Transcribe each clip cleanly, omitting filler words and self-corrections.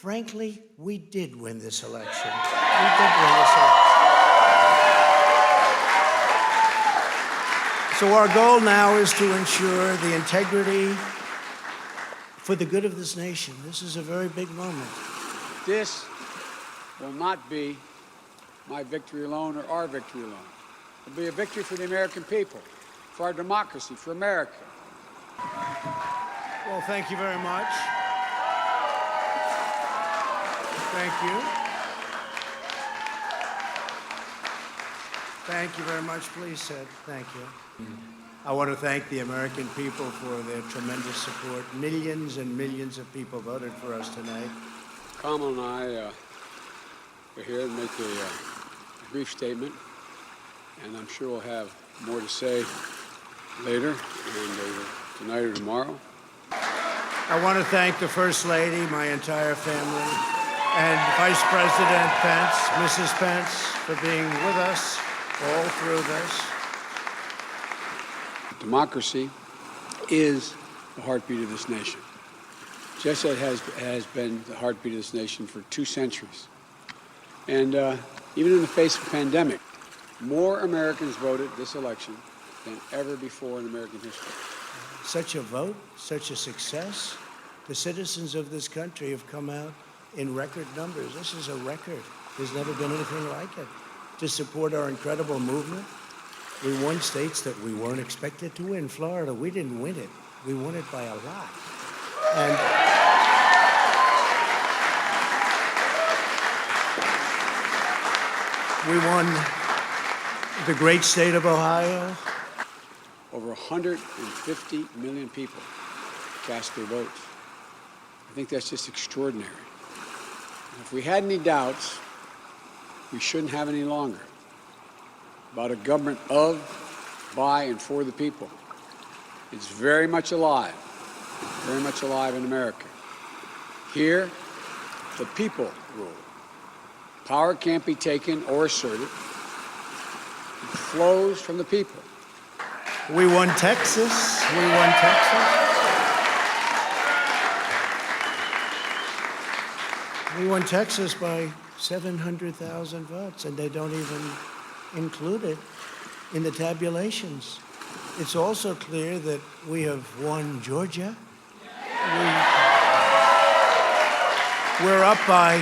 frankly, we did win this election. We did win this election. So our goal now is to ensure the integrity for the good of this nation. This is a very big moment. This will not be my victory alone or our victory alone. It will be a victory for the American people, for our democracy, for America. Well, thank you very much. Thank you. Thank you very much. Please sit. Thank you. I want to thank the American people for their tremendous support. Millions and millions of people voted for us tonight. Kamala and I are here to make a brief statement, and I'm sure we'll have more to say later, and tonight or tomorrow. I want to thank the First Lady, my entire family, and Vice President Pence, Mrs. Pence, for being with us all through this. Democracy Is the heartbeat of this nation. Just as it has been the heartbeat of this nation for 2 centuries. And even in the face of a pandemic, more Americans voted this election than ever before in American history. Such a vote, such a success. The citizens of this country have come out in record numbers. This is a record. There's never been anything like it. To support our incredible movement, we won states that we weren't expected to win. Florida, we didn't win it. We won it by a lot. And we won the great state of Ohio. Over 150 million people cast their votes. I think that's just extraordinary. And if we had any doubts, we shouldn't have any longer about a government of, by, and for the people. It's very much alive in America. Here, the people rule. Power can't be taken or asserted. It flows from the people. We won Texas. We won Texas. We won Texas by 700,000 votes, and they don't even include it in the tabulations. It's also clear that we have won Georgia. We're up by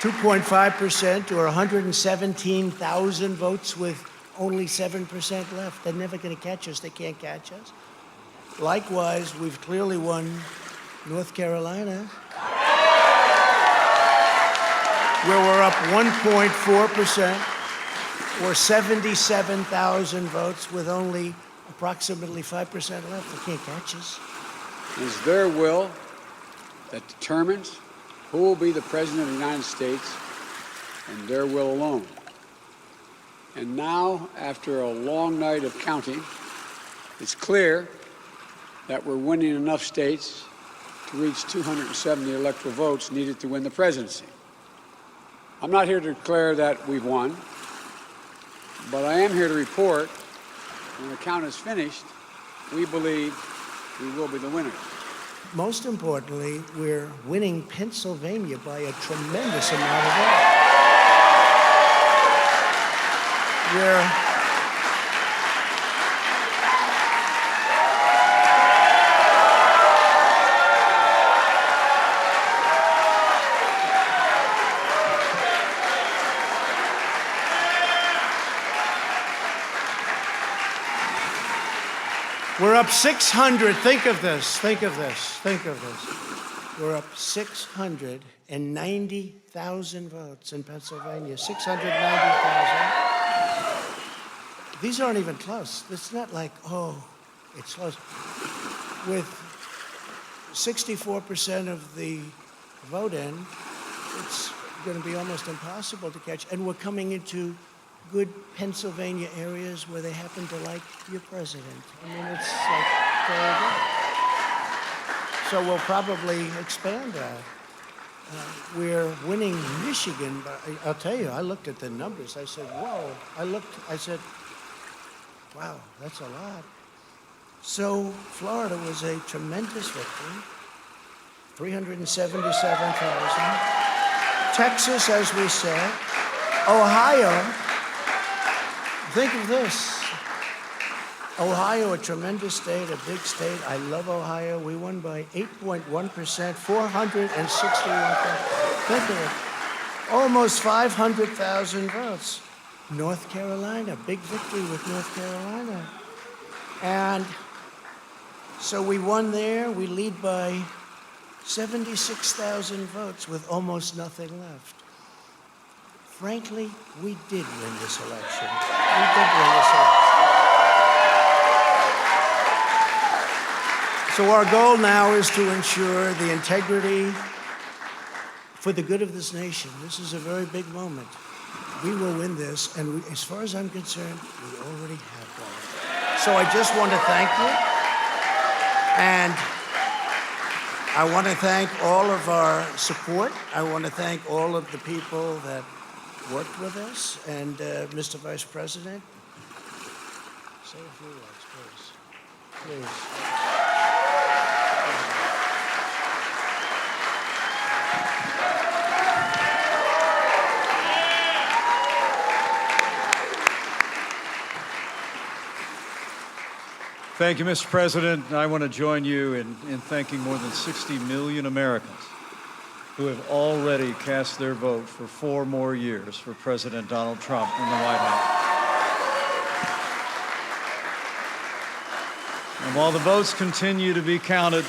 2.5% or 117,000 votes with only 7% left. They're never going to catch us. They can't catch us. Likewise, we've clearly won North Carolina, where we're up 1.4%. or 77,000 votes with only approximately 5% left. They can't catch us. It's their will that determines who will be the President of the United States, and their will alone. And now, after a long night of counting, it's clear that we're winning enough states to reach 270 electoral votes needed to win the presidency. I'm not here to declare that we've won, but I am here to report, when the count is finished, we believe we will be the winners. Most importantly, we're winning Pennsylvania by a tremendous amount of votes. We're up 600. Think of this. We're up 690,000 votes in Pennsylvania. 690,000. These aren't even close. It's not like, oh, it's close. With 64% of the vote in, it's going to be almost impossible to catch. And we're coming into good Pennsylvania areas where they happen to like your president. I mean, it's like very good. So we'll probably expand that. We're winning Michigan, but I'll tell you, I looked at the numbers. I said, whoa. I said, wow, that's a lot. So Florida was a tremendous victory 377,000. Texas, as we said. Ohio, think of this. Ohio, a tremendous state, a big state. I love Ohio. We won by 8.1%, 461,000. Think of it. Almost 500,000 votes. North Carolina, big victory with North Carolina. And so we won there. We lead by 76,000 votes with almost nothing left. Frankly, we did win this election. We did win this election. So our goal now is to ensure the integrity for the good of this nation. This is a very big moment. We will win this, and as far as I'm concerned, we already have won it. So I just want to thank you, and I want to thank all of our support. I want to thank all of the people that worked with us, and Mr. Vice President, say a few words, please. Please. Thank you, Mr. President. I want to join you in thanking more than 60 million Americans who have already cast their vote for 4 more years for President Donald Trump in the White House. And while the votes continue to be counted,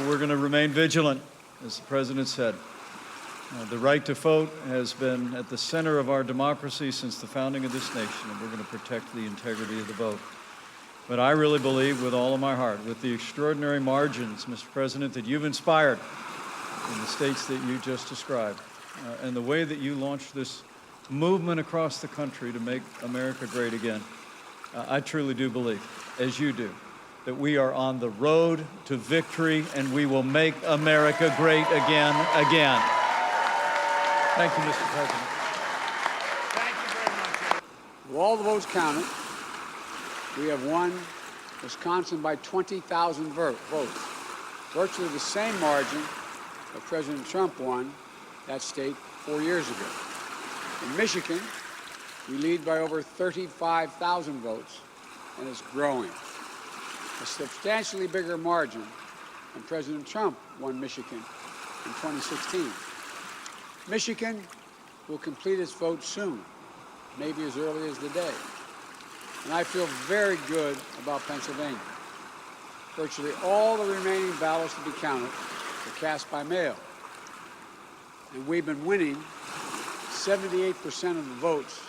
we're going to remain vigilant, as the President said. The right to vote has been at the center of our democracy since the founding of this nation, and we're going to protect the integrity of the vote. But I really believe with all of my heart, with the extraordinary margins, Mr. President, that you've inspired in the states that you just described, and the way that you launched this movement across the country to make America great again, I truly do believe, as you do, that we are on the road to victory, and we will make America great again. Thank you, Mr. President. Thank you very much. With all the votes counted, we have won Wisconsin by 20,000 votes, virtually the same margin that President Trump won that state 4 years ago. In Michigan, we lead by over 35,000 votes, and it's growing. A substantially bigger margin than President Trump won Michigan in 2016. Michigan will complete its vote soon, maybe as early as the day. And I feel very good about Pennsylvania. Virtually all the remaining ballots to be counted were cast by mail. And we've been winning 78% of the votes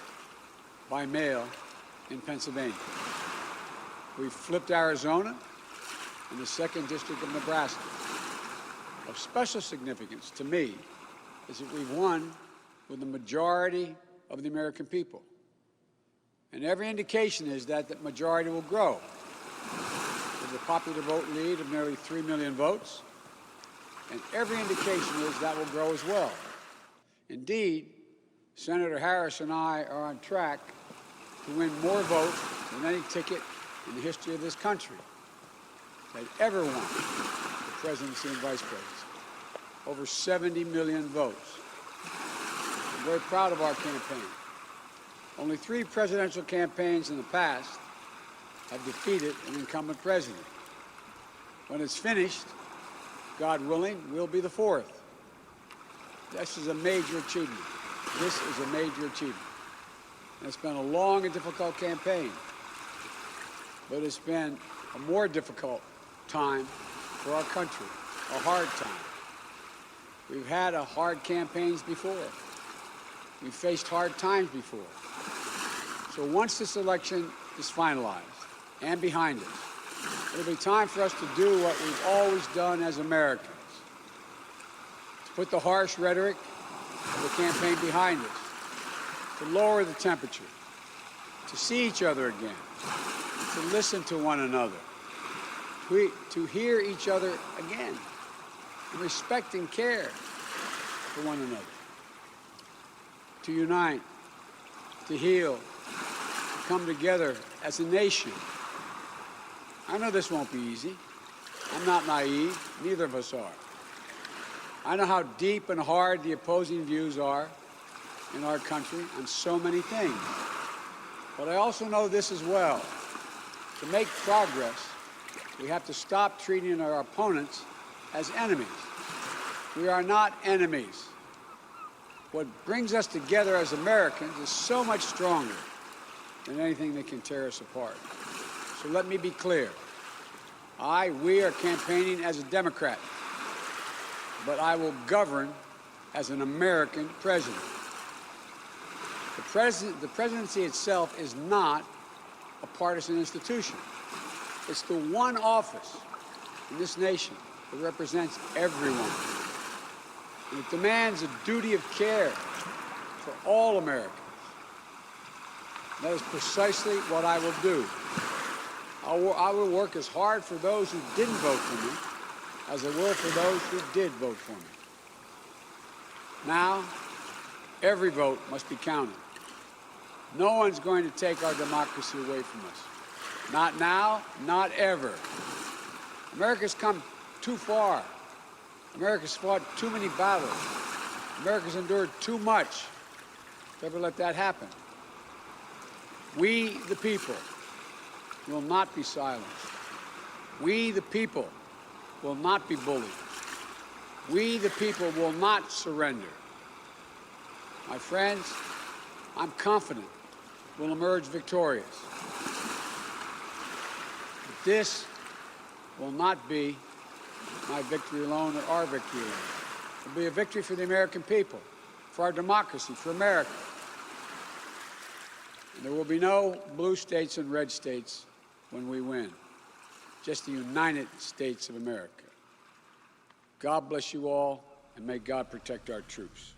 by mail in Pennsylvania. We've flipped Arizona and the 2nd District of Nebraska. Of special significance to me is that we've won with the majority of the American people. And every indication is that the majority will grow. With a popular vote lead of nearly 3 million votes, and every indication is that will grow as well. Indeed, Senator Harris and I are on track to win more votes than any ticket in the history of this country that ever won the presidency and vice presidency. Over 70 million votes. I'm very proud of our campaign. Only 3 presidential campaigns in the past have defeated an incumbent president. When it's finished, God willing, we'll be the 4th. This is a major achievement. This is a major achievement. And it's been a long and difficult campaign, but it's been a more difficult time for our country, a hard time. We've had hard campaigns before. We've faced hard times before. So once this election is finalized and behind us, it'll be time for us to do what we've always done as Americans. To put the harsh rhetoric of the campaign behind us, to lower the temperature, to see each other again, to listen to one another, to hear each other again, and respect and care for one another, to unite, to heal, to come together as a nation. I know this won't be easy. I'm not naive. Neither of us are. I know how deep and hard the opposing views are in our country on so many things. But I also know this as well. To make progress, we have to stop treating our opponents as enemies. We are not enemies. What brings us together as Americans is so much stronger than anything that can tear us apart. So let me be clear. We are campaigning as a Democrat, but I will govern as an American president. The presidency itself is not a partisan institution. It's the one office in this nation that represents everyone. And it demands a duty of care for all Americans. That is precisely what I will do. I will work as hard for those who didn't vote for me as I will for those who did vote for me. Now, every vote must be counted. No one's going to take our democracy away from us. Not now, not ever. America's come too far. America's fought too many battles. America's endured too much to ever let that happen. We, the people, will not be silenced. We, the people, will not be bullied. We, the people, will not surrender. My friends, I'm confident we'll emerge victorious. But this will not be my victory alone or our victory alone. It will be a victory for the American people, for our democracy, for America. And there will be no blue states and red states when we win, just the United States of America. God bless you all, and may God protect our troops.